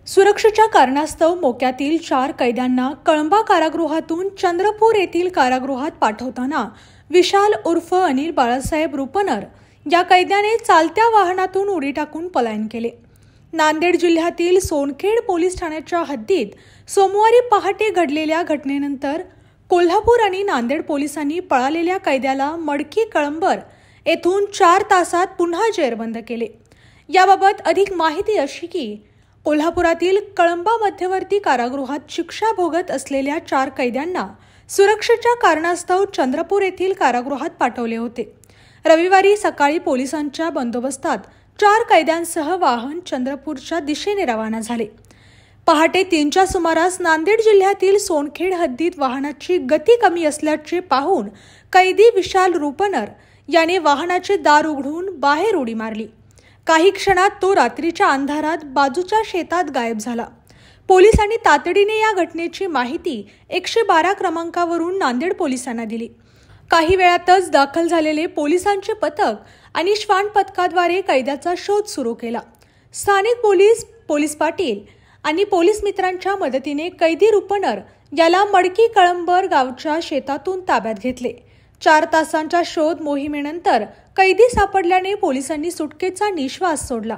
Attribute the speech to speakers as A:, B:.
A: सुरक्षेच्या कारणास्तव मोक्यातील 4 कैद्यांना कळंबा कारागृहातून चंद्रपूर येथील कारागृहात पाठवताना विशाल उर्फ अनिल बाळासाहेब रुपनर या कैद्याने चालत्या वाहनातून उडी टाकून पलायन केले। नांदेड जिल्ह्यातील सोनखेड पोलीस ठाण्याच्या हद्दीत सोमवारी पहाटे घडलेल्या घटनेनंतर कोल्हापूर आणि नांदेड पोलिसांनी पळालेल्या कैद्याला मडकी कळंबर येथून 4 तासात पुन्हा जेरबंद केले। याबाबत अधिक माहिती अशी की कोल्हापुरातील कळंबा मध्यवर्ती कारागृहात शिक्षा भोगत असलेल्या 4 कैद्यांना सुरक्षेच्या कारणास्तव चंद्रपूर येथील कारागृहात पाठवले होते। रविवारी सकाळी पोलिसांच्या बंदोबस्तात 4 कैद्यांसह वाहन चंद्रपूरच्या दिशेने रवाना झाले। पहाटे 3च्या सुमारास नांदेड जिल्ह्यातील सोनखेड हद्दीत वाहनाची गती कमी असल्याचे पाहून कैदी विशाल रुपनर याने वाहनाचे दार उघडून बाहेर उडी मारली। काही क्षणात तो रात्रीच्या अंधारात बाजूच्या शेतात गायब झाला। पोलिसांनी तातडीने या घटनेची माहिती 112 क्रमांकावरून नांदेड पोलिसांना दिली। काही वेळातच दाखल झालेले पोलिसांचे पथक आणि श्वान पथकाद्वारे कैद्याचा शोध सुरू केला। स्थानिक पोलीस पाटील आणि पोलीस मित्रांच्या मदतीने कैदी रुपनर याला मडकी कळंबर गावच्या शेतातून ताब्यात घेतले। 4 तासांच्या शोध मोहिमेनंतर कैदी सापडल्याने पोलिसांनी सुटकेचा निश्वास सोडला।